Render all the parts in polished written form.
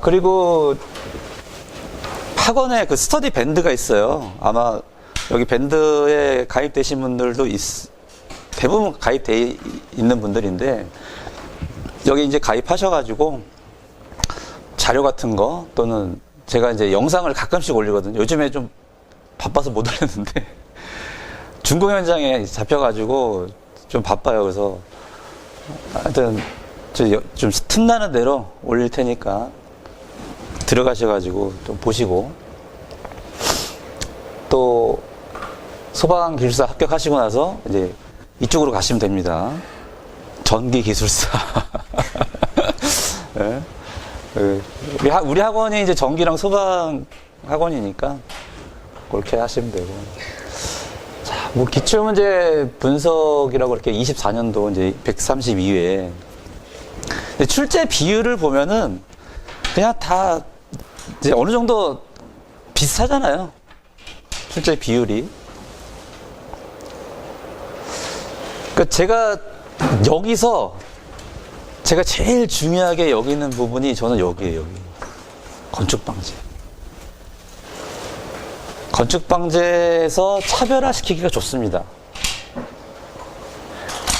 그리고 학원에 그 스터디 밴드가 있어요. 아마 여기 밴드에 가입되신 분들도 대부분 가입돼 있는 분들인데, 여기 이제 가입하셔가지고 자료 같은 거 또는 제가 이제 영상을 가끔씩 올리거든요. 요즘에 좀 바빠서 못 올렸는데 중공 현장에 잡혀가지고 좀 바빠요. 그래서 하여튼 좀 틈나는 대로 올릴 테니까 들어가셔가지고 좀 보시고, 또 소방기술사 합격하시고 나서 이제 이쪽으로 가시면 됩니다. 전기기술사. 네. 우리 학원이 이제 전기랑 소방 학원이니까 그렇게 하시면 되고. 자, 뭐 기출문제 분석이라고 이렇게 24년도 이제 132회. 출제 비율을 보면은 그냥 다 이제 어느 정도 비슷하잖아요. 출제 비율이. 그러니까 제가 여기서 제가 제일 중요하게 여기는 부분이 저는 여기에요. 여기. 건축방재. 건축방재에서 차별화시키기가 좋습니다.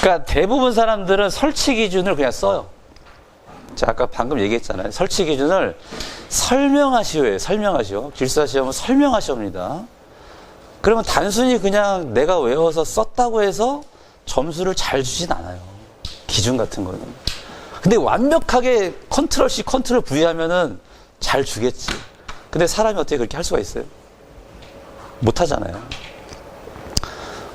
그러니까 대부분 사람들은 설치 기준을 그냥 써요. 제가 아까 방금 얘기했잖아요. 설치 기준을 설명하시오예요. 설명하시오. 기술사 시험은 설명하시옵니다. 그러면 단순히 그냥 내가 외워서 썼다고 해서 점수를 잘 주진 않아요. 기준 같은 거는. 근데 완벽하게 컨트롤 C, 컨트롤 V 하면은 잘 주겠지. 근데 사람이 어떻게 그렇게 할 수가 있어요? 못 하잖아요.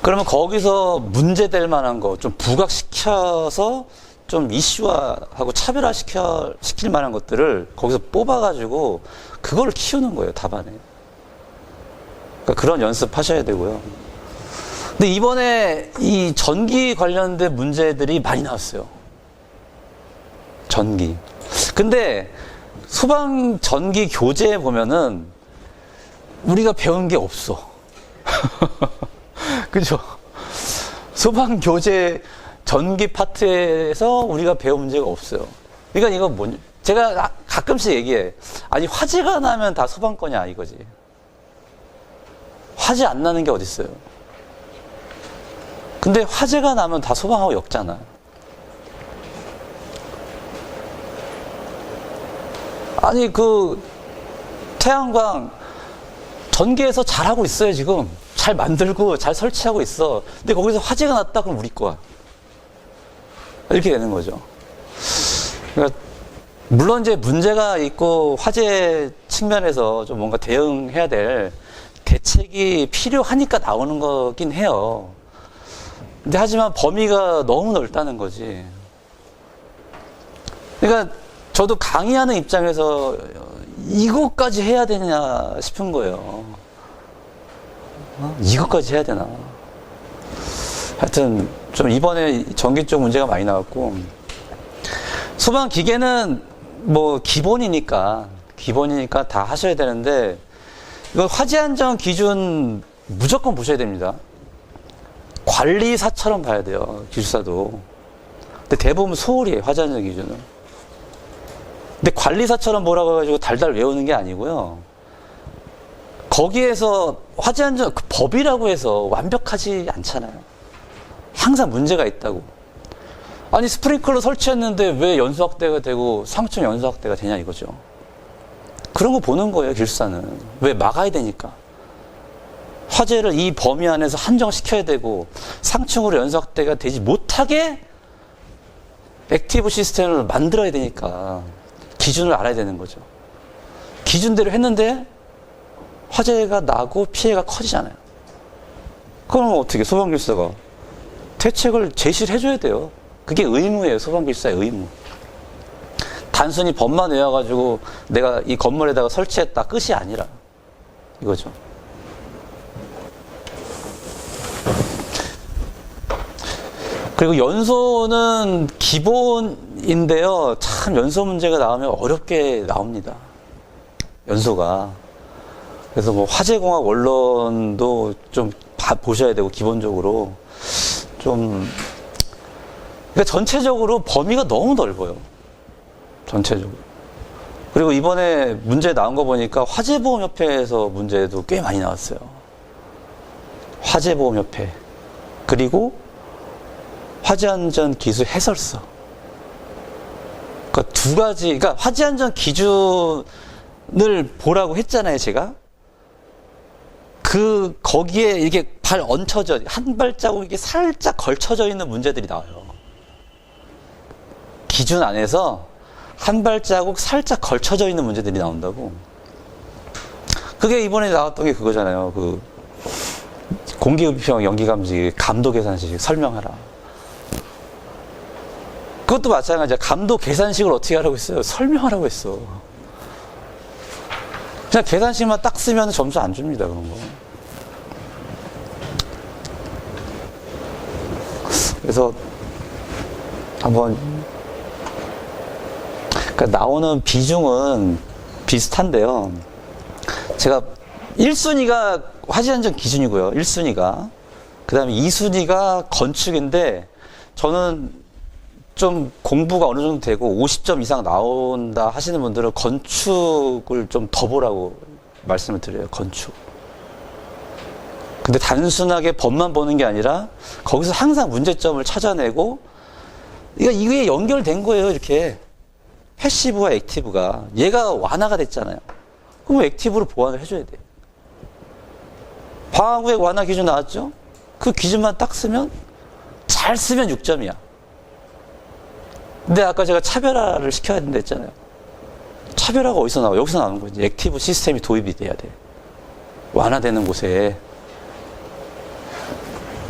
그러면 거기서 문제될 만한 거 좀 부각시켜서 좀 이슈화하고 차별화시킬 만한 것들을 거기서 뽑아가지고 그걸 키우는 거예요, 답안에. 그러니까 그런 연습 하셔야 되고요. 근데 이번에 이 전기 관련된 문제들이 많이 나왔어요. 전기. 근데 소방 전기 교재에 보면은 우리가 배운 게 없어. 그죠? 소방 교재 전기 파트에서 우리가 배운 문제가 없어요. 그러니까 이거 뭐냐? 제가 가끔씩 얘기해. 아니, 화재가 나면 다 소방 거냐 이거지. 화재 안 나는 게 어딨어요? 근데 화재가 나면 다 소방하고 엮잖아. 아니, 그 태양광 전기에서 잘하고 있어요. 지금 잘 만들고 잘 설치하고 있어. 근데 거기서 화재가 났다 그럼 우리 거야. 이렇게 되는 거죠. 그러니까 물론 이제 문제가 있고 화재 측면에서 좀 뭔가 대응해야 될 대책이 필요하니까 나오는 거긴 해요. 근데 하지만 범위가 너무 넓다는 거지. 그러니까 저도 강의하는 입장에서 이것까지 해야 되냐 싶은 거예요. 이것까지 해야 되나. 하여튼 좀 이번에 전기 쪽 문제가 많이 나왔고, 소방 기계는 뭐 기본이니까 다 하셔야 되는데, 이건 화재 안전 기준 무조건 보셔야 됩니다. 관리사처럼 봐야 돼요, 기술사도. 근데 대부분 소홀이에요, 화재 안전 기준은. 근데 관리사처럼 보라고 해가지고 달달 외우는 게 아니고요. 거기에서 화재 안전 그 법이라고 해서 완벽하지 않잖아요. 항상 문제가 있다고. 아니, 스프링클러 설치했는데 왜 연소 확대가 되고 상층 연소 확대가 되냐 이거죠. 그런 거 보는 거예요, 기술사는. 왜 막아야 되니까. 화재를 이 범위 안에서 한정시켜야 되고 상층으로 연소 확대가 되지 못하게 액티브 시스템을 만들어야 되니까 기준을 알아야 되는 거죠. 기준대로 했는데 화재가 나고 피해가 커지잖아요. 그럼 어떻게 소방기술사가 대책을 제시를 해줘야 돼요. 그게 의무예요, 소방기술사의 의무. 단순히 법만 외워가지고 내가 이 건물에다가 설치했다 끝이 아니라 이거죠. 그리고 연소는 기본인데요. 참 연소 문제가 나오면 어렵게 나옵니다. 연소가. 그래서 뭐 화재공학 원론도 좀 보셔야 되고, 기본적으로 좀, 그러니까 전체적으로 범위가 너무 넓어요. 전체적으로. 그리고 이번에 문제 나온 거 보니까 화재보험협회에서 문제도 꽤 많이 나왔어요. 화재보험협회. 그리고 화재안전기술 해설서. 그러니까 두 가지, 그러니까 화재안전 기준을 보라고 했잖아요, 제가. 거기에 이게 발 얹혀져, 한 발자국 이게 살짝 걸쳐져 있는 문제들이 나와요. 기준 안에서 한 발자국 살짝 걸쳐져 있는 문제들이 나온다고. 그게 이번에 나왔던 게 그거잖아요. 공기흡입형 연기감지 감도 계산식 설명하라. 그것도 마찬가지야. 감도 계산식을 어떻게 하라고 했어요? 설명하라고 했어. 그냥 계산식만 딱 쓰면 점수 안 줍니다, 그런 거. 그래서 한번, 그러니까 나오는 비중은 비슷한데요. 제가 1순위가 화재안전 기준이고요. 1순위가. 그 다음에 2순위가 건축인데, 저는 좀 공부가 어느 정도 되고 50점 이상 나온다 하시는 분들은 건축을 좀 더 보라고 말씀을 드려요. 건축. 근데 단순하게 법만 보는 게 아니라 거기서 항상 문제점을 찾아내고 이게 연결된 거예요. 이렇게 패시브와 액티브가. 얘가 완화가 됐잖아요. 그럼 액티브로 보완을 해줘야 돼요. 방화구역 완화 기준 나왔죠? 그 기준만 딱 쓰면 잘 쓰면 6점이야. 근데 아까 제가 차별화를 시켜야 된다 했잖아요. 차별화가 어디서 나와? 여기서 나오는 거지. 액티브 시스템이 도입이 돼야 돼. 완화되는 곳에.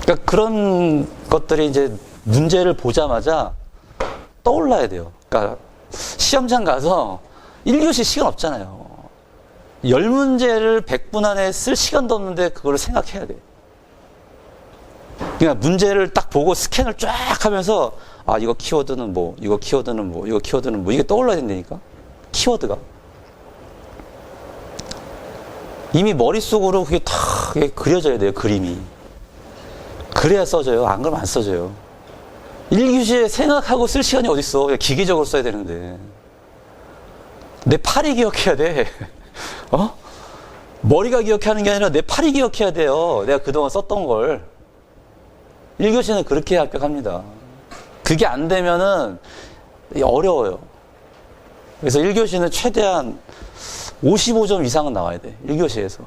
그러니까 그런 것들이 이제 문제를 보자마자 떠올라야 돼요. 그러니까 시험장 가서 1교시 시간 없잖아요. 10문제를 100분 안에 쓸 시간도 없는데 그걸 생각해야 돼. 그러니까 문제를 딱 보고 스캔을 쫙 하면서 아, 이거 키워드는 뭐, 이거 키워드는 뭐, 이거 키워드는 뭐, 이게 떠올라야 된다니까? 키워드가. 이미 머릿속으로 그게 다 그려져야 돼요, 그림이. 그래야 써져요. 안 그러면 안 써져요. 1교시에 생각하고 쓸 시간이 어딨어. 그냥 기계적으로 써야 되는데. 내 팔이 기억해야 돼. 머리가 기억하는 게 아니라 내 팔이 기억해야 돼요. 내가 그동안 썼던 걸. 1교시는 그렇게 합격합니다. 그게 안 되면은 어려워요. 그래서 1교시는 최대한 55점 이상은 나와야 돼. 1교시에서.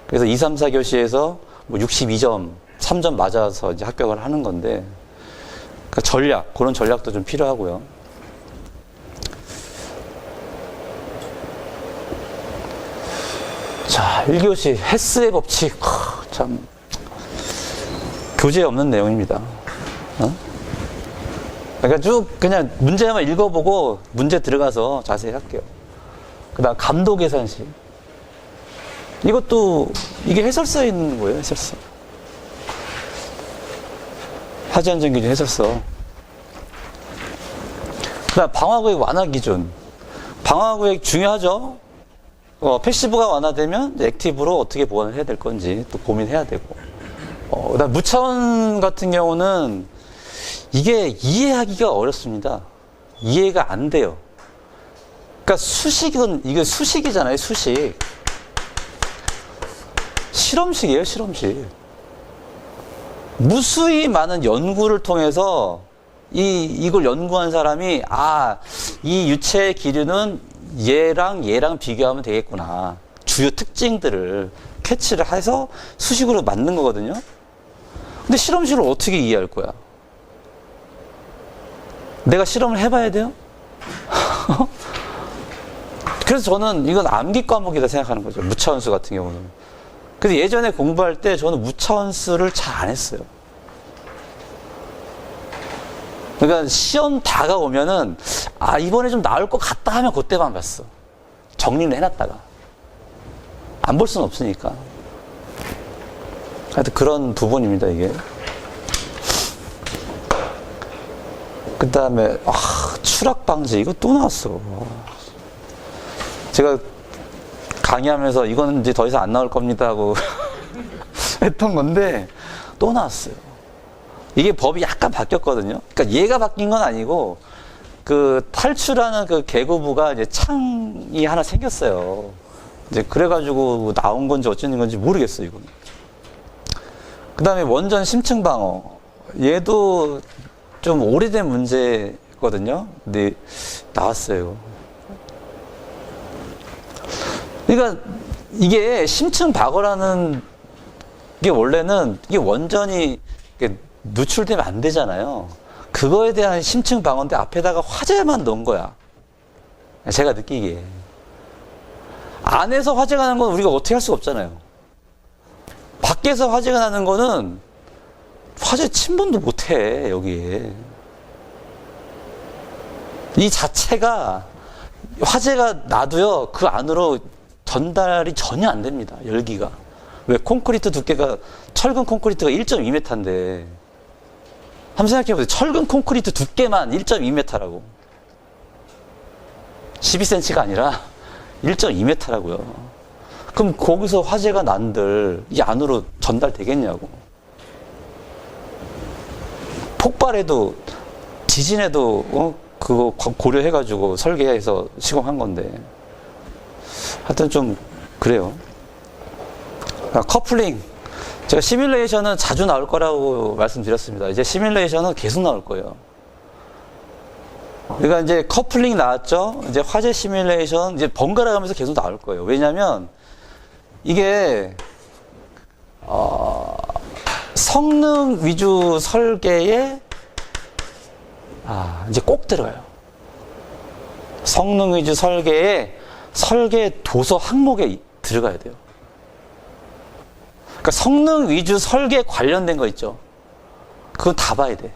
그래서 2, 3, 4교시에서 뭐 62점, 3점 맞아서 이제 합격을 하는 건데, 그러니까 그런 전략도 좀 필요하고요. 자, 1교시 헤스의 법칙. 참 교재에 없는 내용입니다. 그러니까 쭉 그냥 문제만 읽어보고 문제 들어가서 자세히 할게요. 그 다음 감도 계산식. 이것도 이게 해설서에 있는 거예요. 해설서. 화재안전 기준 해설서. 그 다음 방화구역 완화 기준. 방화구역 중요하죠. 패시브가 완화되면 액티브로 어떻게 보완을 해야 될 건지 또 고민해야 되고. 그다음 무차원 같은 경우는 이게 이해하기가 어렵습니다. 이해가 안 돼요. 그러니까 이게 수식이잖아요, 수식. 실험식이에요, 실험식. 무수히 많은 연구를 통해서 이걸 연구한 사람이 이 유체의 기류는 얘랑 비교하면 되겠구나. 주요 특징들을 캐치를 해서 수식으로 만든 거거든요. 근데 실험식을 어떻게 이해할 거야? 내가 실험을 해봐야 돼요? 그래서 저는 이건 암기 과목이다 생각하는 거죠. 무차원수 같은 경우는. 그래서 예전에 공부할 때 저는 무차원수를 잘 안 했어요. 그러니까 시험 다가오면은 이번에 좀 나올 것 같다 하면 그때만 봤어. 정리를 해놨다가. 안 볼 수는 없으니까. 하여튼 그런 부분입니다, 이게. 그 다음에, 추락 방지. 이거 또 나왔어. 제가 강의하면서 이거는 이제 더 이상 안 나올 겁니다 하고 했던 건데, 또 나왔어요. 이게 법이 약간 바뀌었거든요. 그러니까 얘가 바뀐 건 아니고, 그 탈출하는 그 개구부가 이제 창이 하나 생겼어요. 이제 그래가지고 나온 건지 어쩌는 건지 모르겠어요, 이거는. 그 다음에 원전 심층 방어. 얘도 좀 오래된 문제거든요. 근데 나왔어요. 그러니까 이게 심층 방어라는 게 원래는 이게 원전이 누출되면 안 되잖아요. 그거에 대한 심층 방어인데 앞에다가 화재만 넣은 거야. 제가 느끼기에. 안에서 화재가 나는 건 우리가 어떻게 할 수가 없잖아요. 밖에서 화재가 나는 거는 화재 침범도 못해, 여기에. 이 자체가 화재가 나도요, 그 안으로 전달이 전혀 안 됩니다, 열기가. 왜? 콘크리트 두께가, 철근 콘크리트가 1.2m인데, 한번 생각해보세요. 철근 콘크리트 두께만 1.2m라고. 12cm가 아니라 1.2m라고요. 그럼 거기서 화재가 난들 이 안으로 전달되겠냐고. 폭발에도, 지진에도, 그거 고려해가지고 설계해서 시공한 건데. 하여튼 좀, 그래요. 커플링. 제가 시뮬레이션은 자주 나올 거라고 말씀드렸습니다. 이제 시뮬레이션은 계속 나올 거예요. 그러니까 이제 커플링 나왔죠? 이제 화재 시뮬레이션, 이제 번갈아 가면서 계속 나올 거예요. 왜냐면, 이게, 성능 위주 설계에, 이제 꼭 들어가요. 성능 위주 설계에, 설계 도서 항목에 들어가야 돼요. 그러니까 성능 위주 설계 관련된 거 있죠. 그건 다 봐야 돼.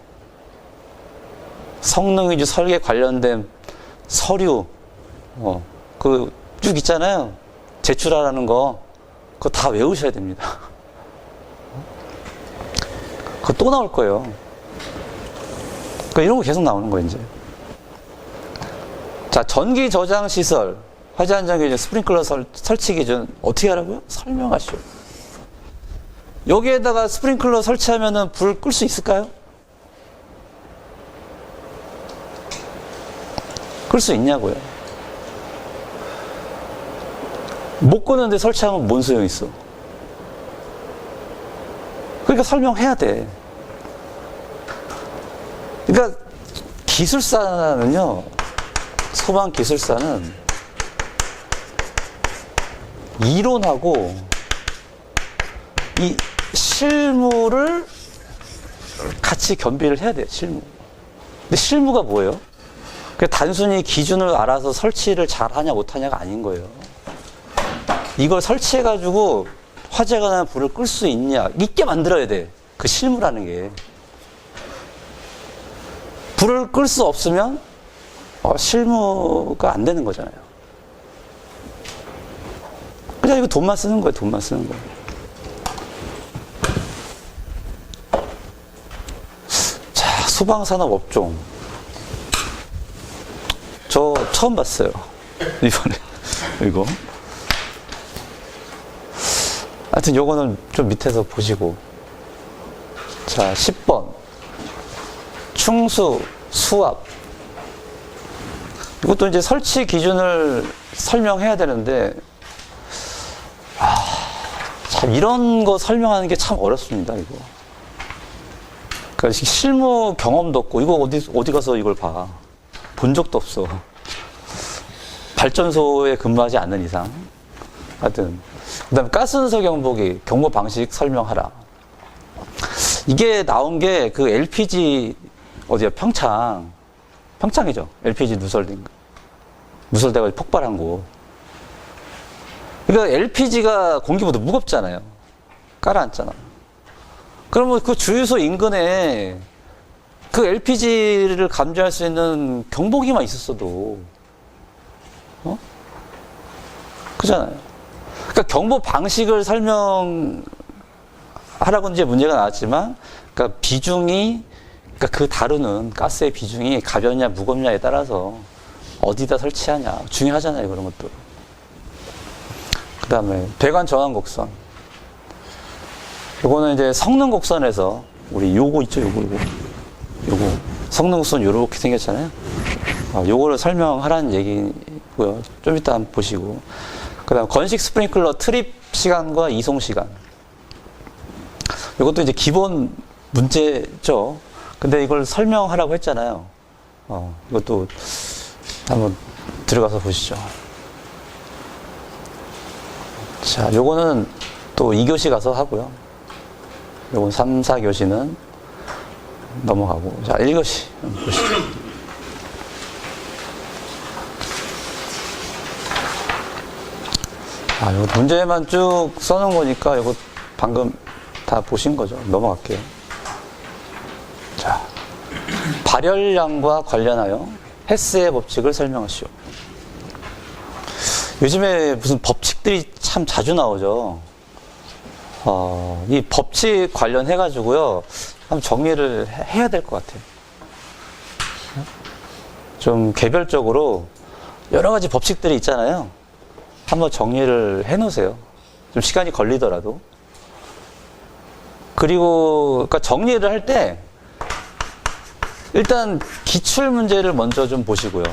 성능 위주 설계 관련된 서류, 그 쭉 있잖아요. 제출하라는 거, 그거 다 외우셔야 됩니다. 그거 또 나올 거예요. 그러니까 이런 거 계속 나오는 거예요, 이제. 자, 전기 저장 시설, 화재 안전 기준, 스프링클러 설치 기준, 어떻게 하라고요? 설명하시오. 여기에다가 스프링클러 설치하면은 불 끌 수 있을까요? 끌 수 있냐고요. 못 끄는데 설치하면 뭔 소용 있어? 그러니까 설명해야 돼. 그러니까 기술사는요, 소방 기술사는 이론하고 이 실무를 같이 겸비를 해야 돼요, 실무. 근데 실무가 뭐예요? 그 단순히 기준을 알아서 설치를 잘 하냐 못하냐가 아닌 거예요. 이걸 설치해가지고 화재가 나면 불을 끌 수 있게 만들어야 돼. 그 실무라는 게. 불을 끌 수 없으면 실무가 안 되는 거잖아요. 그냥 이거 돈만 쓰는 거예요, 돈만 쓰는 거예요. 자, 소방산업 업종. 저 처음 봤어요. 이번에. 이거. 하여튼 요거는 좀 밑에서 보시고. 자, 10번. 충수, 수압. 이것도 이제 설치 기준을 설명해야 되는데, 참, 이런 거 설명하는 게 참 어렵습니다, 이거. 그러니까 실무 경험도 없고, 이거 어디 가서 이걸 봐. 본 적도 없어. 발전소에 근무하지 않는 이상. 하여튼. 그 다음에 가스분석 경보기, 경보 방식 설명하라. 이게 나온 게 그 LPG, 어디야, 평창이죠. LPG 누설돼가지고 폭발한 거. 그러니까 LPG가 공기보다 무겁잖아요. 깔아앉잖아. 그러면 그 주유소 인근에 그 LPG를 감지할 수 있는 경보기만 있었어도, 그잖아요. 그러니까 경보 방식을 설명하라고 이제 문제가 나왔지만, 그러니까 비중이, 그러니까 그 다루는 가스의 비중이 가볍냐 무겁냐에 따라서 어디다 설치하냐 중요하잖아요, 그런 것도. 그 다음에 배관 전환 곡선. 요거는 이제 성능 곡선에서 우리 요거 있죠, 요거 성능 곡선 요렇게 생겼잖아요. 요거를 설명하라는 얘기고요. 좀 이따 한번 보시고. 그 다음 건식 스프링클러 트립 시간과 이송 시간. 이것도 이제 기본 문제죠. 근데 이걸 설명하라고 했잖아요. 이것도 한번 들어가서 보시죠. 자, 요거는 또 2교시 가서 하고요. 요건 3, 4교시는 넘어가고. 자, 1교시 보시죠. 이거 문제만 쭉 써놓은 거니까 이거 방금 다 보신 거죠. 넘어갈게요. 자, 발열량과 관련하여 헤스의 법칙을 설명하시오. 요즘에 무슨 법칙들이 참 자주 나오죠. 이 법칙 관련해가지고요, 한번 정리를 해야 될 것 같아요. 좀 개별적으로 여러 가지 법칙들이 있잖아요. 한번 정리를 해 놓으세요. 좀 시간이 걸리더라도. 그리고, 그러니까 정리를 할 때, 일단 기출문제를 먼저 좀 보시고요.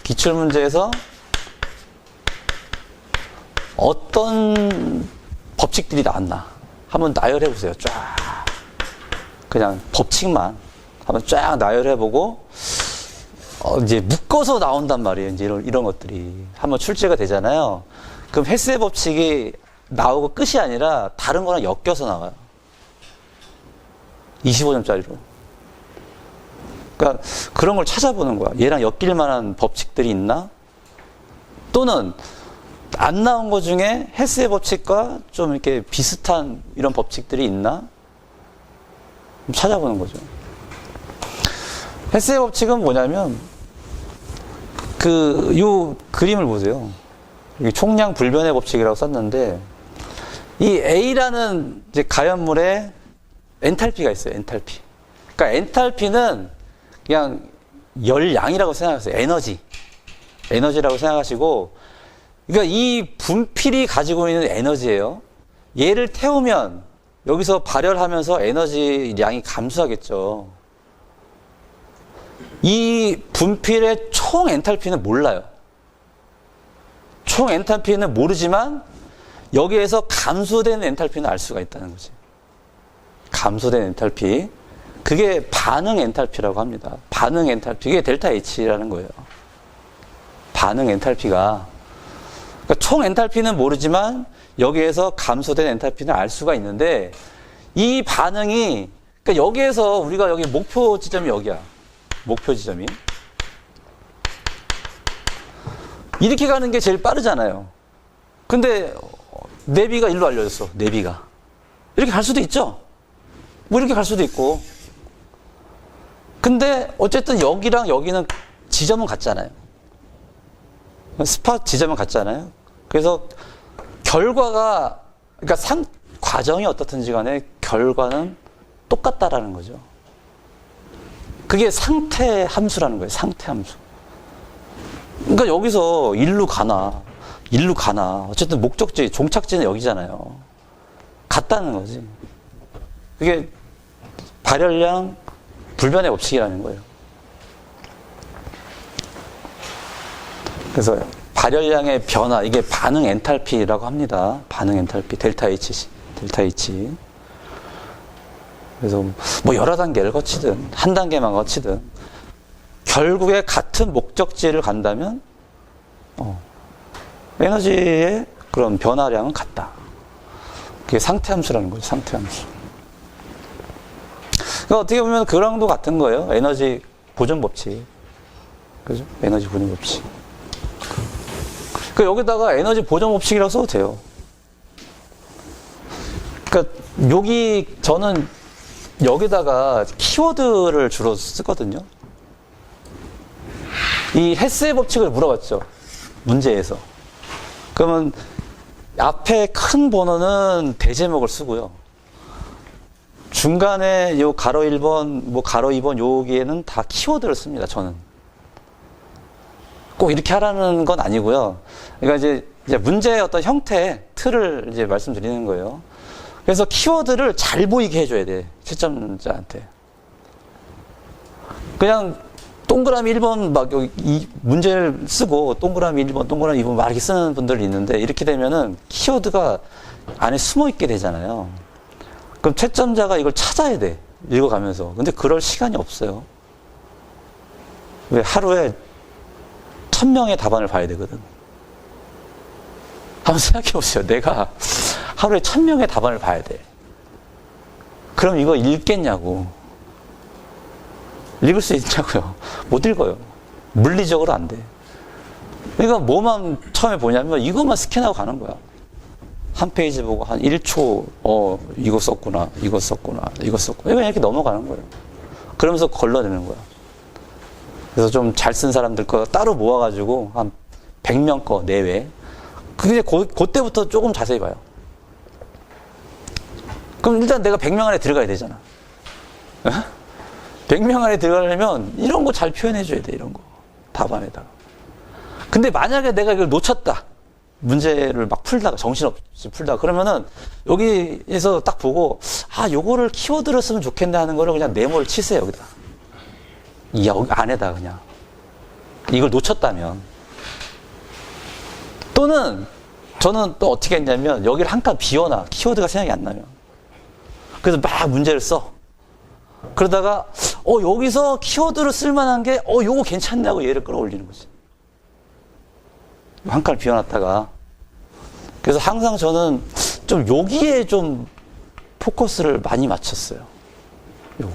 기출문제에서 어떤 법칙들이 나왔나 한번 나열해 보세요. 쫙 그냥 법칙만 한번 쫙 나열해 보고 이제 묶어서 나온단 말이에요. 이제 이런 것들이 한번 출제가 되잖아요. 그럼 헤스의 법칙이 나오고 끝이 아니라 다른 거랑 엮여서 나와요. 25점짜리로. 그러니까 그런 걸 찾아보는 거야. 얘랑 엮일 만한 법칙들이 있나? 또는 안 나온 것 중에 헤스의 법칙과 좀 이렇게 비슷한 이런 법칙들이 있나? 좀 찾아보는 거죠. 헤스의 법칙은 뭐냐면 요 그림을 보세요. 총량 불변의 법칙이라고 썼는데 이 A라는 이제 가연물에 엔탈피가 있어요. 엔탈피. 그러니까 엔탈피는 그냥 열량이라고 생각하세요. 에너지라고 생각하시고, 그러니까 이 분필이 가지고 있는 에너지예요. 얘를 태우면 여기서 발열하면서 에너지량이 감소하겠죠. 이 분필의 총 엔탈피는 몰라요. 총 엔탈피는 모르지만 여기에서 감소된 엔탈피는 알 수가 있다는 거지. 감소된 엔탈피. 그게 반응 엔탈피라고 합니다. 반응 엔탈피. 이게 델타 H라는 거예요. 반응 엔탈피가. 그러니까 총 엔탈피는 모르지만 여기에서 감소된 엔탈피는 알 수가 있는데 이 반응이, 그러니까 여기에서 우리가 여기 목표 지점이 여기야. 목표 지점이. 이렇게 가는 게 제일 빠르잖아요. 근데 내비가 일로 알려졌어. 내비가. 이렇게 갈 수도 있죠. 뭐 이렇게 갈 수도 있고. 근데 어쨌든 여기랑 여기는 지점은 같잖아요. 스팟 지점은 같잖아요. 그래서 결과가, 그러니까 과정이 어떻든지 간에 결과는 똑같다라는 거죠. 그게 상태 함수라는 거예요. 상태 함수. 그러니까 여기서 일로 가나 어쨌든 목적지, 종착지는 여기잖아요. 같다는 거지. 그게 발열량 불변의 법칙이라는 거예요. 그래서 발열량의 변화, 이게 반응 엔탈피라고 합니다. 반응 엔탈피, 델타 H. 그래서 뭐 여러 단계를 거치든 한 단계만 거치든 결국에 같은 목적지를 간다면 에너지의 그런 변화량은 같다. 그게 상태함수라는 거죠. 상태함수. 그러니까 어떻게 보면 그랑도 같은 거예요. 에너지 보존 법칙. 그죠? 에너지 보존 법칙. 그러니까 여기다가 에너지 보존 법칙이라고 써도 돼요. 그러니까 저는 여기다가 키워드를 주로 쓰거든요. 이 헤스의 법칙을 물어봤죠. 문제에서. 그러면 앞에 큰 번호는 대제목을 쓰고요. 중간에 요 가로 1번, 뭐 가로 2번 여기에는 다 키워드를 씁니다. 저는. 꼭 이렇게 하라는 건 아니고요. 그러니까 이제 문제의 어떤 형태, 틀을 이제 말씀드리는 거예요. 그래서 키워드를 잘 보이게 해줘야 돼. 채점자한테. 그냥 동그라미 1번 막 여기 이 문제를 쓰고 동그라미 1번, 동그라미 2번 막 이렇게 쓰는 분들이 있는데 이렇게 되면은 키워드가 안에 숨어 있게 되잖아요. 그럼 채점자가 이걸 찾아야 돼. 읽어가면서. 근데 그럴 시간이 없어요. 왜? 하루에 1000명의 답안을 봐야 되거든. 한번 생각해 보세요. 내가 하루에 1000명의 답안을 봐야 돼. 그럼 이거 읽겠냐고. 읽을 수 있냐고요. 못 읽어요. 물리적으로 안 돼. 그러니까 뭐만 처음에 보냐면 이것만 스캔하고 가는 거야. 한 페이지 보고 한 1초, 이거 썼구나, 이거 썼구나, 이거 썼구나. 이거 이렇게 넘어가는 거예요. 그러면서 걸러내는 거야. 그래서 좀 잘 쓴 사람들 거 따로 모아가지고 한 100명 거 내외. 근데 그때부터 조금 자세히 봐요. 그럼 일단 내가 100명 안에 들어가야 되잖아. 100명 안에 들어가려면 이런 거 잘 표현해줘야 돼, 이런 거. 답안에다가. 근데 만약에 내가 이걸 놓쳤다. 문제를 막 풀다가, 정신없이 풀다가, 그러면은 여기에서 딱 보고, 요거를 키워드로 쓰면 좋겠네 하는 거를 그냥 네모를 치세요, 여기다. 여기 안에다 그냥. 이걸 놓쳤다면. 또는, 저는 또 어떻게 했냐면, 여기를 한 칸 비워놔. 키워드가 생각이 안 나면. 그래서 막 문제를 써. 그러다가, 여기서 키워드로 쓸만한 게, 요거 괜찮네 하고 얘를 끌어올리는 거지. 한 칸을 비워놨다가. 그래서 항상 저는 좀 여기에 좀 포커스를 많이 맞췄어요. 요거.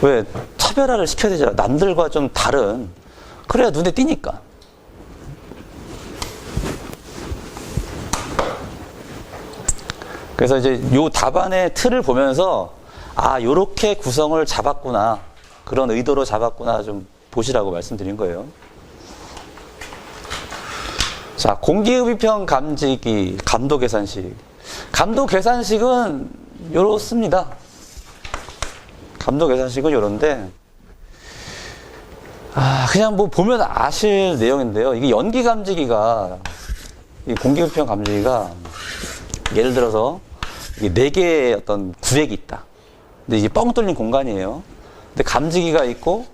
왜? 차별화를 시켜야 되잖아. 남들과 좀 다른. 그래야 눈에 띄니까. 그래서 이제 요 답안의 틀을 보면서, 요렇게 구성을 잡았구나. 그런 의도로 잡았구나. 좀 보시라고 말씀드린 거예요. 자, 공기흡입형 감지기, 감도 계산식. 감도 계산식은 요렇습니다. 감도 계산식은 요런데, 그냥 뭐 보면 아실 내용인데요. 이게 연기 감지기가, 이 공기흡입형 감지기가, 예를 들어서, 이게 4개의 어떤 구획이 있다. 근데 이게 뻥 뚫린 공간이에요. 근데 감지기가 있고,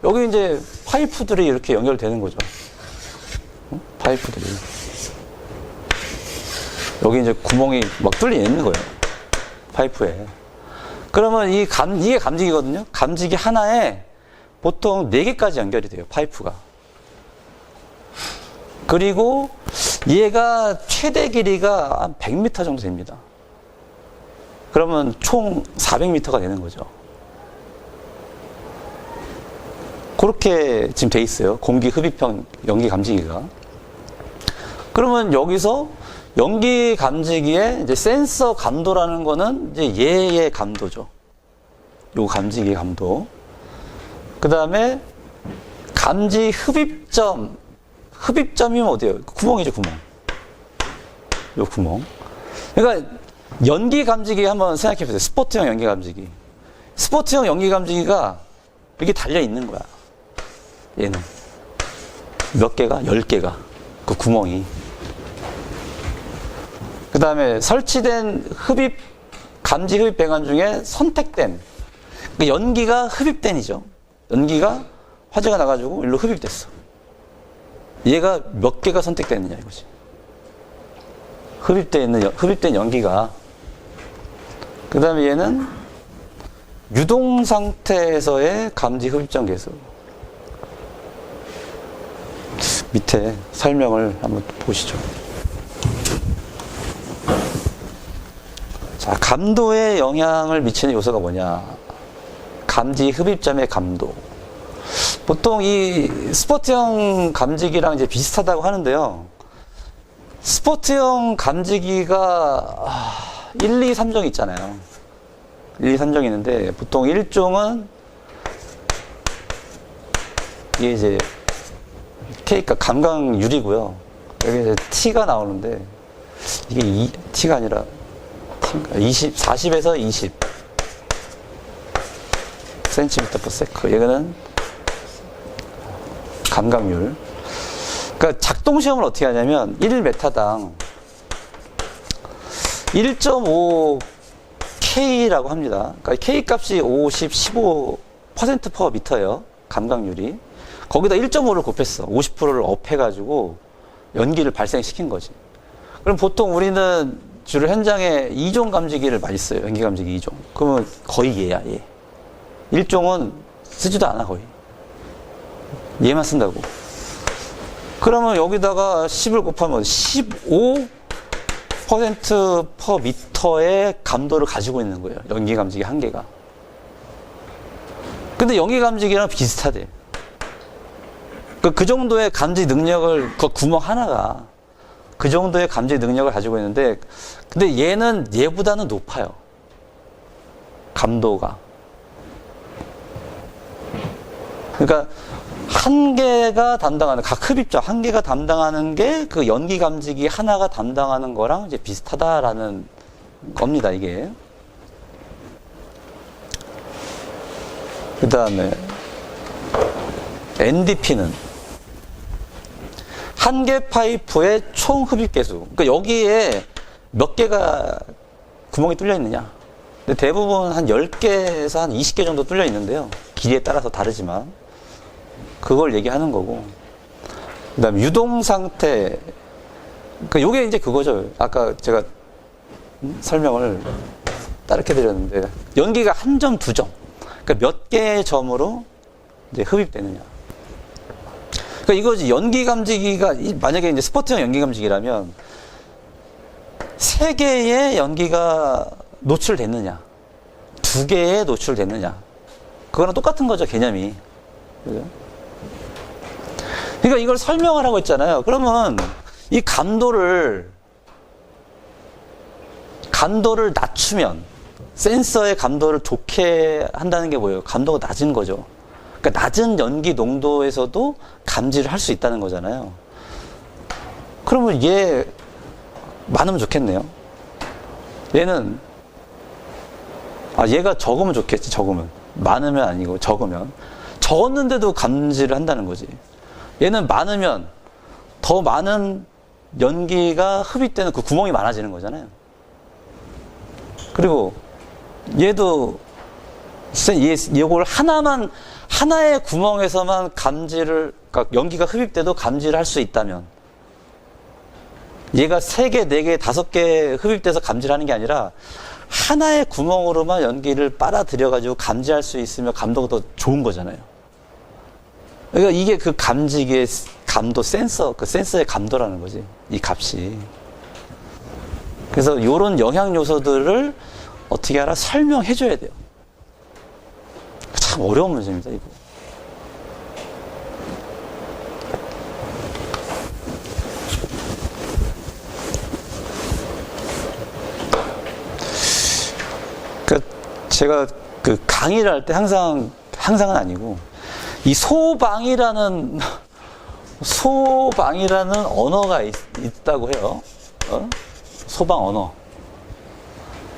여기 이제 파이프들이 이렇게 연결되는 거죠. 파이프들이. 여기 이제 구멍이 막 뚫려 있는 거예요. 파이프에. 그러면 이게 감지기거든요. 감지기 하나에 보통 4개까지 연결이 돼요. 파이프가. 그리고 얘가 최대 길이가 한 100m 정도 됩니다. 그러면 총 400m가 되는 거죠. 그렇게 지금 돼 있어요. 공기 흡입형 연기 감지기가. 그러면 여기서 연기 감지기에 이제 센서 감도라는 거는 이제 얘의 감도죠. 요 감지기 감도. 그 다음에 감지 흡입점. 흡입점이면 어디예요? 구멍이죠, 구멍. 요 구멍. 그러니까 연기 감지기 한번 생각해 보세요. 스포츠형 연기 감지기. 스포츠형 연기 감지기가 이렇게 달려 있는 거야. 얘는. 몇 개가? 10개가. 그 구멍이. 그 다음에 설치된 감지 흡입 배관 중에 선택된, 그 연기가 흡입된이죠. 연기가 화재가 나가지고 일로 흡입됐어. 얘가 몇 개가 선택됐느냐 이거지. 흡입된 연기가. 그 다음에 얘는 유동 상태에서의 감지 흡입점 계수. 밑에 설명을 한번 보시죠. 자, 감도에 영향을 미치는 요소가 뭐냐? 감지 흡입점의 감도. 보통 이 스포츠형 감지기랑 이제 비슷하다고 하는데요. 스포츠형 감지기가 1, 2, 3종 있잖아요. 1, 2, 3종이 있는데 보통 1종은 이게 이제 K가 감광유리고요. 여기 이제 T가 나오는데 이게 T가 아니라 40에서 20 cm/s. 이거는 감광률. 그러니까 작동 시험을 어떻게 하냐면 1m당 1.5 K라고 합니다. 그러니까 K 값이 50, 15% per 미터예요. 감각률이. 거기다 1.5를 곱했어. 50%를 업해가지고 연기를 발생시킨 거지. 그럼 보통 우리는 주로 현장에 2종 감지기를 많이 써요. 연기 감지기 2종. 그러면 거의 얘야, 얘. 1종은 쓰지도 않아, 거의. 얘만 쓴다고. 그러면 여기다가 10을 곱하면 15% per 미터의 감도를 가지고 있는 거예요. 연기 감지기 한 개가. 근데 연기 감지기랑 비슷하대. 그 정도의 감지 능력을, 그 구멍 하나가 그 정도의 감지 능력을 가지고 있는데, 근데 얘는 얘보다는 높아요. 감도가. 그러니까 한 개가 담당하는, 각 흡입자 한 개가 담당하는 게 그 연기 감지기 하나가 담당하는 거랑 이제 비슷하다라는 겁니다, 이게. 그 다음에 NDP는 한 개 파이프의 총 흡입 개수. 그러니까 여기에 몇 개가 구멍이 뚫려 있느냐. 근데 대부분 한 10개에서 한 20개 정도 뚫려 있는데요. 길이에 따라서 다르지만. 그걸 얘기하는 거고. 그 다음에 유동 상태. 그러니까 요게 이제 그거죠. 아까 제가 설명을 따르게 드렸는데, 연기가 한 점, 두 점. 그러니까 몇 개의 점으로 이제 흡입되느냐. 그러니까 이거지. 연기 감지기가, 만약에 이제 스포트형 연기 감지기라면, 3개의 연기가 노출됐느냐, 2개의 노출됐느냐. 그거랑 똑같은 거죠, 개념이. 그죠? 그러니까 이걸 설명하라고 했잖아요. 그러면 이 감도를 낮추면, 센서의 감도를 좋게 한다는 게 뭐예요? 감도가 낮은 거죠. 그러니까 낮은 연기 농도에서도 감지를 할 수 있다는 거잖아요. 그러면 얘 많으면 좋겠네요. 얘는, 얘가 적으면 좋겠지. 적으면, 많으면 아니고 적으면. 적었는데도 감지를 한다는 거지. 얘는 많으면 더 많은 연기가 흡입되는 그 구멍이 많아지는 거잖아요. 그리고 얘도 이걸 하나의 구멍에서만 감지를, 그러니까 연기가 흡입돼도 감지를 할 수 있다면, 얘가 3개, 4개, 5개 흡입돼서 감지를 하는 게 아니라 하나의 구멍으로만 연기를 빨아들여가지고 감지할 수 있으면 감도가 더 좋은 거잖아요. 그러니까 이게 그 감지기의 감도, 그 센서의 감도라는 거지, 이 값이. 그래서 이런 영향 요소들을 어떻게 알아? 설명해 줘야 돼요. 참 어려운 문제입니다, 이거. 그러니까 제가 그 강의를 할 때 항상은 아니고, 이 소방이라는 언어가 있다고 해요. 소방 언어.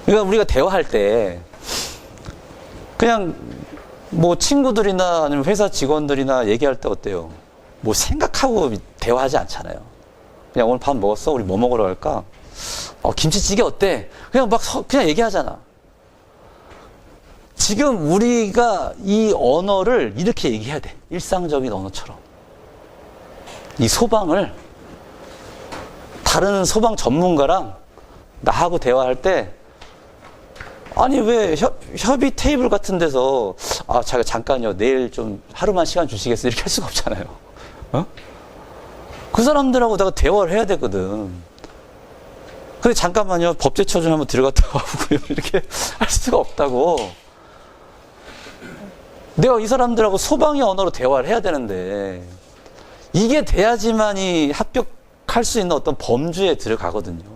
그러니까 우리가 대화할 때 그냥 뭐 친구들이나 아니면 회사 직원들이나 얘기할 때 어때요? 뭐 생각하고 대화하지 않잖아요. 그냥 오늘 밥 먹었어? 우리 뭐 먹으러 갈까? 김치찌개 어때? 그냥 그냥 얘기하잖아. 지금 우리가 이 언어를 이렇게 얘기해야 돼. 일상적인 언어처럼. 이 소방을 다른 소방 전문가랑 나하고 대화할 때, 아니 왜 협의 테이블 같은 데서 잠깐요, 내일 좀 하루만 시간 주시겠어요? 이렇게 할 수가 없잖아요. 그 사람들하고 내가 대화를 해야 되거든. 근데 잠깐만요, 법제처 좀 한번 들어갔다 와보고요, 이렇게 할 수가 없다고. 내가 이 사람들하고 소방의 언어로 대화를 해야 되는데, 이게 돼야지만이 합격할 수 있는 어떤 범주에 들어가거든요.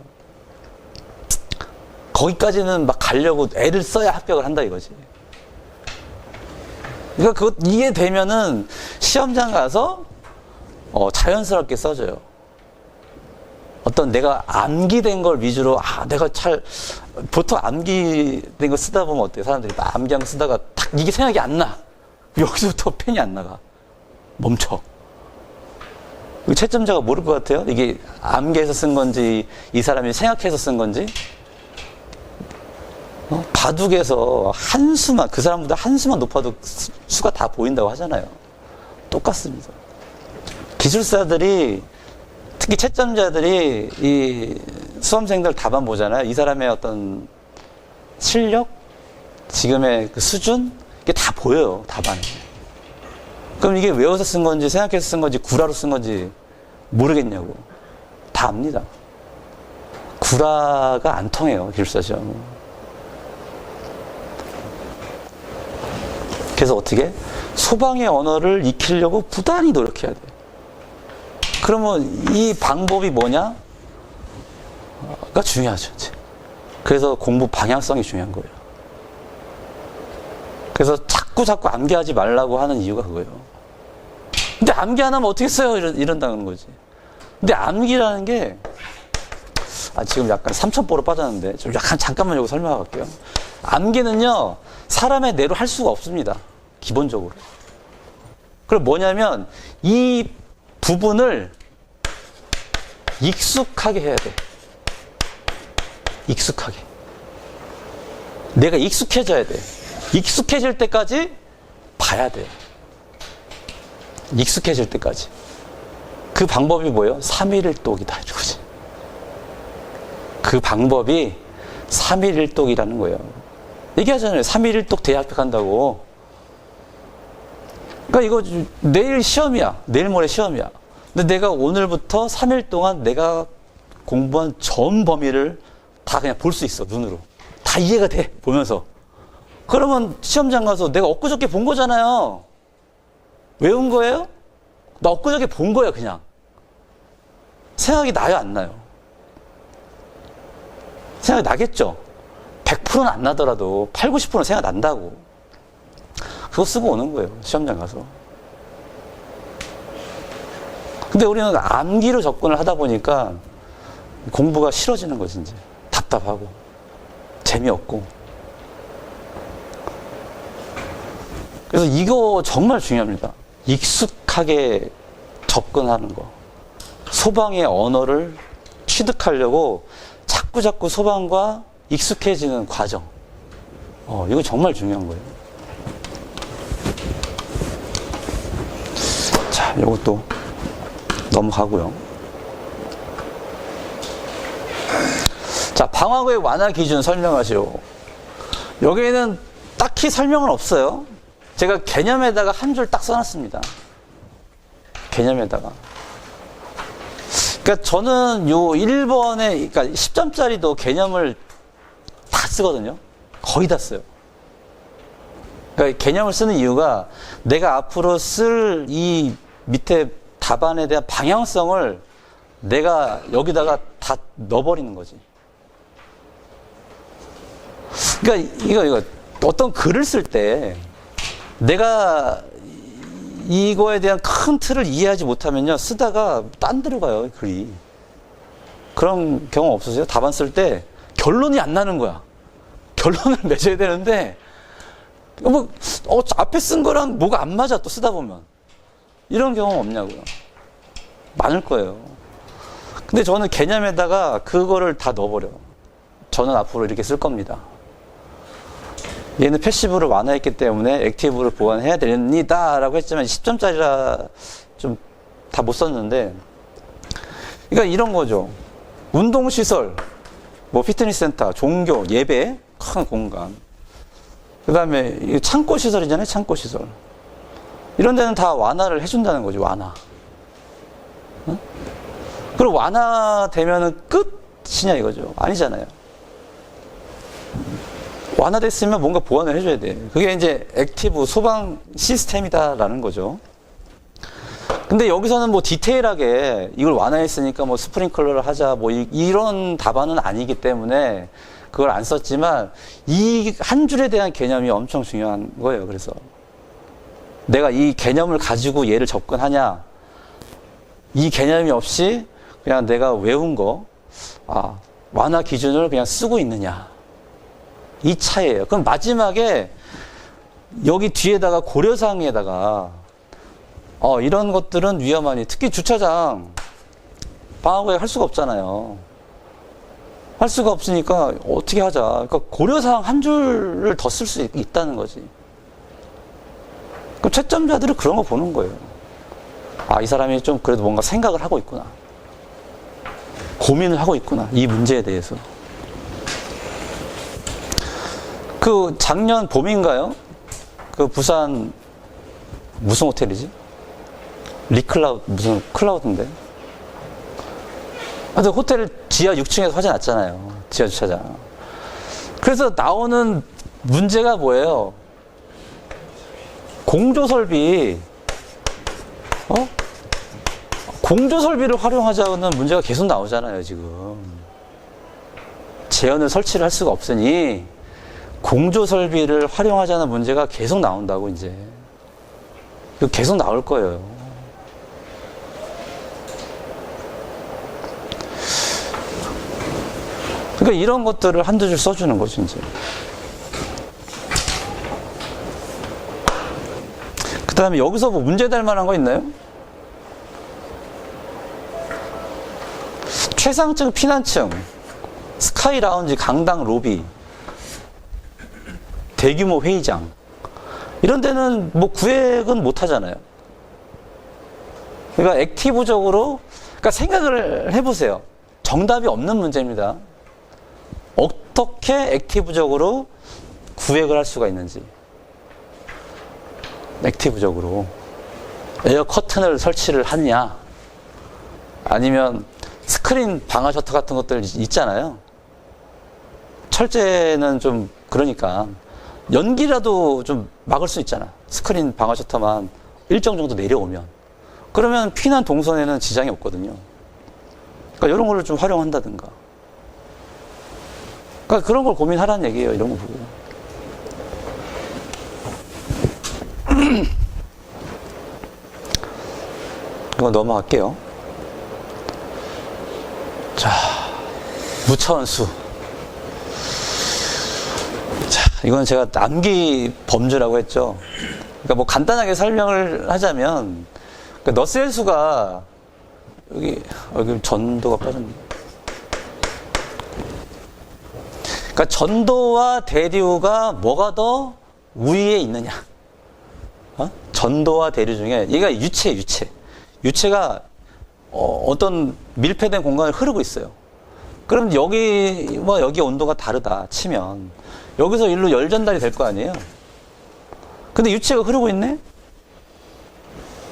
거기까지는 막 가려고 애를 써야 합격을 한다 이거지. 그러니까 이게 되면은 시험장 가서 자연스럽게 써줘요. 어떤 내가 암기된 걸 위주로, 보통 암기된 거 쓰다 보면 어때요? 사람들이 막 암기한 거 쓰다가 딱 이게 생각이 안 나. 여기서부터 펜이 안 나가. 멈춰. 채점자가 모를 것 같아요? 이게 암기해서 쓴 건지, 이 사람이 생각해서 쓴 건지. 바둑에서 한수만, 그 사람보다 한수만 높아도 수가 다 보인다고 하잖아요. 똑같습니다. 기술사들이, 특히 채점자들이 이 수험생들 답안 보잖아요. 이 사람의 어떤 실력, 지금의 그 수준, 이게 다 보여요, 답안에. 그럼 이게 외워서 쓴 건지, 생각해서 쓴 건지, 구라로 쓴 건지 모르겠냐고. 다 압니다. 구라가 안 통해요, 기술사 시험은. 그래서 어떻게? 소방의 언어를 익히려고 부단히 노력해야 돼. 그러면 이 방법이 뭐냐가 중요하죠, 이제. 그래서 공부 방향성이 중요한 거예요. 그래서 자꾸 암기하지 말라고 하는 이유가 그거예요. 근데 암기 안 하면 어떻게 써요? 이런다는 거지. 근데 암기라는 게, 지금 약간 삼천포로 빠졌는데, 좀 약간 잠깐만 여기 설명할게요. 암기는요, 사람의 뇌로 할 수가 없습니다. 기본적으로. 그럼 뭐냐면, 이 부분을 익숙하게 해야 돼. 익숙하게. 내가 익숙해져야 돼. 익숙해질 때까지 봐야 돼. 익숙해질 때까지. 그 방법이 뭐예요? 3.1.1독이다. 이거지. 그 방법이 3.1.1독이라는 거예요. 얘기하잖아요. 3.1.1독 대학교 간다고. 그러니까 이거 내일 시험이야. 내일 모레 시험이야. 근데 내가 오늘부터 3일 동안 내가 공부한 전 범위를 다 그냥 볼 수 있어. 눈으로. 다 이해가 돼. 보면서. 그러면 시험장 가서 내가 엊그저께 본 거잖아요. 외운 거예요? 나 엊그저께 본 거예요, 그냥. 생각이 나요, 안 나요? 생각이 나겠죠? 100%는 안 나더라도 8, 90%는 생각 난다고. 그거 쓰고 오는 거예요, 시험장 가서. 근데 우리는 암기로 접근을 하다 보니까 공부가 싫어지는 거지, 이제. 답답하고. 재미없고. 그래서 이거 정말 중요합니다. 익숙하게 접근하는 거. 소방의 언어를 취득하려고 자꾸 소방과 익숙해지는 과정. 이거 정말 중요한 거예요. 자, 이것도 넘어가고요. 자, 방화구의 완화 기준 설명하시오. 여기에는 딱히 설명은 없어요. 제가 개념에다가 한 줄 딱 써놨습니다. 개념에다가. 그러니까 저는 요 1번에, 그러니까 10점짜리도 개념을 다 쓰거든요. 거의 다 써요. 그러니까 개념을 쓰는 이유가 내가 앞으로 쓸 이 밑에 답안에 대한 방향성을 내가 여기다가 다 넣어버리는 거지. 그러니까 이거 어떤 글을 쓸 때 내가 이거에 대한 큰 틀을 이해하지 못하면요, 쓰다가 딴 데로 가요, 글이. 그런 경험 없으세요? 답안 쓸 때 결론이 안 나는 거야. 결론을 맺어야 되는데, 앞에 쓴 거랑 뭐가 안 맞아, 또 쓰다 보면. 이런 경험 없냐고요. 많을 거예요. 근데 저는 개념에다가 그거를 다 넣어버려. 저는 앞으로 이렇게 쓸 겁니다. 얘는 패시브를 완화했기 때문에 액티브를 보완해야 됩니다. 라고 했지만 10점짜리라 좀 다 못 썼는데. 그러니까 이런 거죠. 운동시설, 피트니스 센터, 종교, 예배, 큰 공간. 그 다음에 창고시설이잖아요. 창고시설. 이런 데는 다 완화를 해준다는 거죠. 완화. 응? 그리고 완화되면은 끝이냐 이거죠. 아니잖아요. 완화됐으면 뭔가 보완을 해줘야 돼. 그게 이제 액티브 소방 시스템이다라는 거죠. 근데 여기서는 디테일하게 이걸 완화했으니까 스프링클러를 하자 이런 답안은 아니기 때문에 그걸 안 썼지만 이 한 줄에 대한 개념이 엄청 중요한 거예요. 그래서 내가 이 개념을 가지고 얘를 접근하냐, 이 개념이 없이 그냥 내가 외운 거, 완화 기준을 그냥 쓰고 있느냐. 이 차이예요. 그럼 마지막에 여기 뒤에다가 고려사항에다가 이런 것들은 위험하니, 특히 주차장 방화구에 할 수가 없잖아요. 할 수가 없으니까 어떻게 하자. 그러니까 고려사항 한 줄을 더 쓸 수 있다는 거지. 그 채점자들은 그런 거 보는 거예요. 아, 이 사람이 좀 그래도 뭔가 생각을 하고 있구나. 고민을 하고 있구나. 이 문제에 대해서. 그 작년 봄인가요? 그 부산 무슨 호텔이지? 리클라우드 무슨 클라우드인데. 하여튼 호텔 지하 6층에서 화재 났잖아요. 지하 주차장. 그래서 나오는 문제가 뭐예요? 공조설비. 공조설비를 활용하자는 문제가 계속 나오잖아요, 지금. 재현을 설치를 할 수가 없으니 공조설비를 활용하자는 문제가 계속 나온다고, 이제. 계속 나올 거예요. 그러니까 이런 것들을 한두 줄 써주는 거죠, 이제. 그 다음에 여기서 뭐 문제 될 만한 거 있나요? 최상층 피난층, 스카이 라운지, 강당 로비, 대규모 회의장. 이런 데는 뭐 구획은 못 하잖아요. 그러니까 액티브적으로, 그러니까 생각을 해보세요. 정답이 없는 문제입니다. 어떻게 액티브적으로 구획을 할 수가 있는지. 액티브적으로. 에어 커튼을 설치를 하느냐, 아니면 스크린 방화 셔터 같은 것들 있잖아요. 철제는 좀 그러니까 연기라도 좀 막을 수 있잖아. 스크린 방화 셔터만 일정 정도 내려오면. 그러면 피난 동선에는 지장이 없거든요. 그러니까 이런 거를 좀 활용한다든가. 그러니까 그런 걸 고민하라는 얘기예요. 이런 거 보고. 이거 넘어갈게요. 자, 무차원수. 자, 이건 제가 암기 범주라고 했죠. 그러니까 뭐 간단하게 설명을 하자면, 그러니까 너셀 수가 여기 전도가 빠졌네. 그러니까 전도와 대류가 뭐가 더 우위에 있느냐? 전도와 대류 중에 얘가 유체가 어떤 밀폐된 공간을 흐르고 있어요. 그럼 여기와 여기 온도가 다르다 치면 여기서 일로 열 전달이 될 거 아니에요. 근데 유체가 흐르고 있네.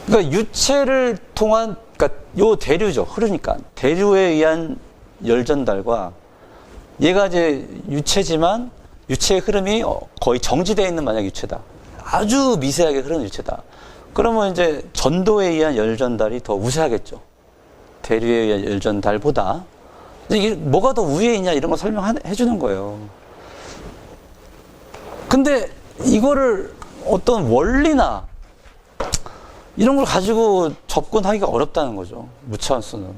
그러니까 유체를 통한, 그러니까 요 대류죠. 흐르니까 대류에 의한 열 전달과 얘가 이제 유체지만 유체의 흐름이 거의 정지되어 있는 만약 유체다. 아주 미세하게 흐르는 유체다. 그러면 이제 전도에 의한 열 전달이 더 우세하겠죠. 대류에 의한 열 전달보다. 이게 뭐가 더 우위에 있냐 이런 거 설명해 주는 거예요. 근데 이거를 어떤 원리나 이런 걸 가지고 접근하기가 어렵다는 거죠. 무차원수는.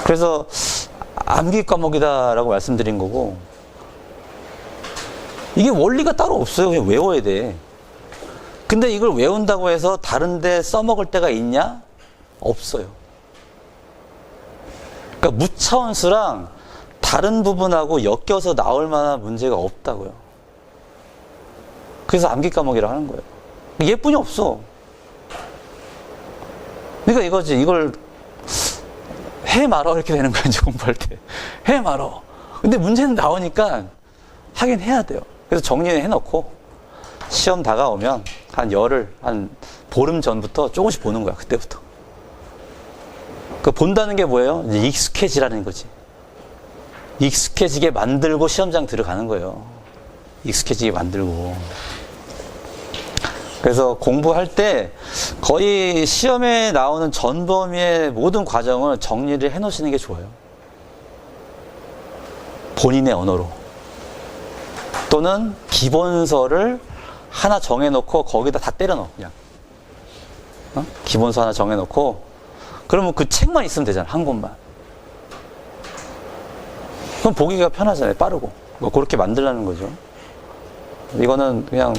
그래서 암기 과목이다라고 말씀드린 거고, 이게 원리가 따로 없어요. 그냥 외워야 돼. 근데 이걸 외운다고 해서 다른 데 써먹을 때가 있냐? 없어요. 그러니까 무차원수랑 다른 부분하고 엮여서 나올 만한 문제가 없다고요. 그래서 암기 과목이라고 하는 거예요. 예뿐이 없어. 그러니까 이거지. 이걸 해 말어 이렇게 되는 거예요. 이제 공부할 때. 해 말어. 근데 문제는 나오니까 하긴 해야 돼요. 그래서 정리해 놓고 시험 다가오면 한 보름 전부터 조금씩 보는 거야. 그때부터. 그 본다는 게 뭐예요? 이제 익숙해지라는 거지. 익숙해지게 만들고 시험장 들어가는 거예요. 익숙해지게 만들고. 그래서 공부할 때 거의 시험에 나오는 전범위의 모든 과정을 정리를 해 놓으시는 게 좋아요. 본인의 언어로. 또는 기본서를 하나 정해놓고 거기다 다 때려 넣어, 그냥. 기본서 하나 정해놓고, 그러면 그 책만 있으면 되잖아, 한 권만. 그럼 보기가 편하잖아요, 빠르고. 뭐 그렇게 만들라는 거죠. 이거는 그냥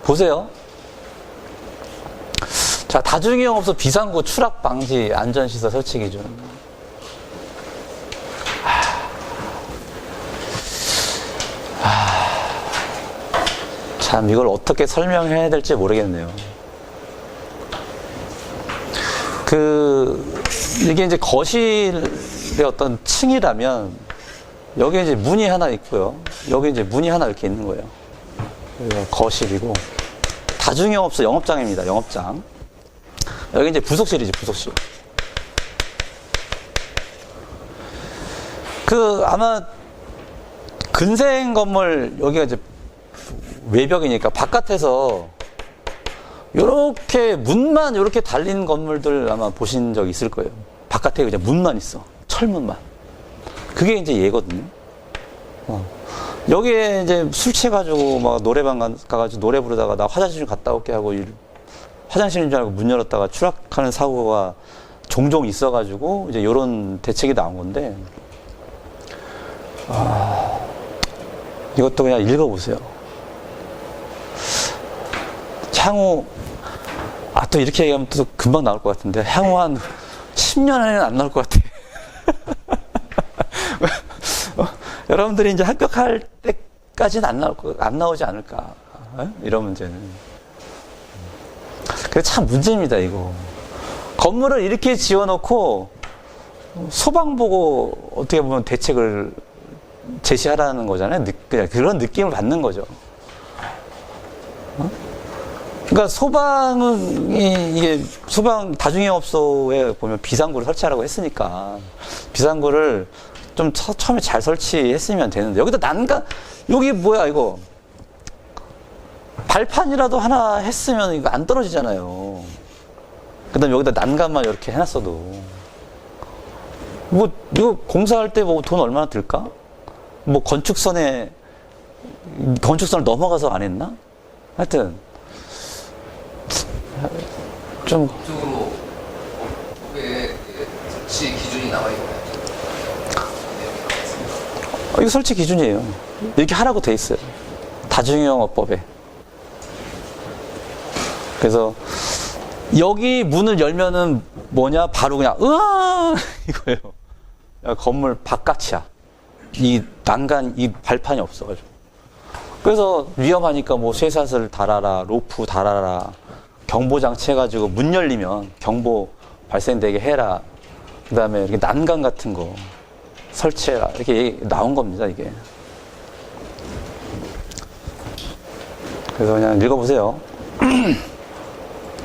보세요. 자, 다중이용업소 비상구 추락 방지 안전시설 설치 기준. 참 이걸 어떻게 설명해야 될지 모르겠네요. 이게 이제 거실의 어떤 층이라면 여기 이제 문이 하나 있고요. 여기 이제 문이 하나 이렇게 있는 거예요. 여기가 거실이고 다중영업소 영업장입니다. 영업장. 여기 이제 부속실이지, 부속실. 아마 근생 건물 여기가 이제 외벽이니까 바깥에서 요렇게 문만 요렇게 달린 건물들 아마 보신 적 있을 거예요. 바깥에 그냥 문만 있어. 철문만. 그게 이제 얘거든요. 여기에 이제 술 취해가지고 막 노래방 가가지고 노래 부르다가 나 화장실 좀 갔다 올게 하고 화장실인 줄 알고 문 열었다가 추락하는 사고가 종종 있어가지고 이제 요런 대책이 나온 건데, 이것도 그냥 읽어보세요. 향후, 또 이렇게 얘기하면 또 금방 나올 것 같은데, 향후 한 10년 안에는 안 나올 것 같아. 여러분들이 이제 합격할 때까지는 안 나오지 않을까. 이런 문제는. 그게 참 문제입니다, 이거. 건물을 이렇게 지어놓고, 소방보고 어떻게 보면 대책을 제시하라는 거잖아요. 그냥 그런 느낌을 받는 거죠. 그러니까 이게 소방 다중영업소에 보면 비상구를 설치하라고 했으니까 비상구를 좀 처음에 잘 설치했으면 되는데, 여기다 여기 뭐야 이거 발판이라도 하나 했으면 이거 안 떨어지잖아요. 그 다음에 여기다 난간만 이렇게 해놨어도 이거 공사할 때 돈 얼마나 들까? 건축선을 넘어가서 안 했나? 하여튼 좀 법적으로 법에 설치 기준이 나와 있나요? 이거 설치 기준이에요. 이렇게 하라고 돼 있어요. 다중영업법에. 그래서 여기 문을 열면은 뭐냐? 바로 그냥 이거예요. 건물 바깥이야. 이 난간, 이 발판이 없어가지고. 그래서 위험하니까 쇠사슬 달아라, 로프 달아라, 경보장치 해가지고 문 열리면 경보 발생되게 해라. 그 다음에 이렇게 난간 같은 거 설치해라. 이렇게 나온 겁니다, 이게. 그래서 그냥 읽어보세요.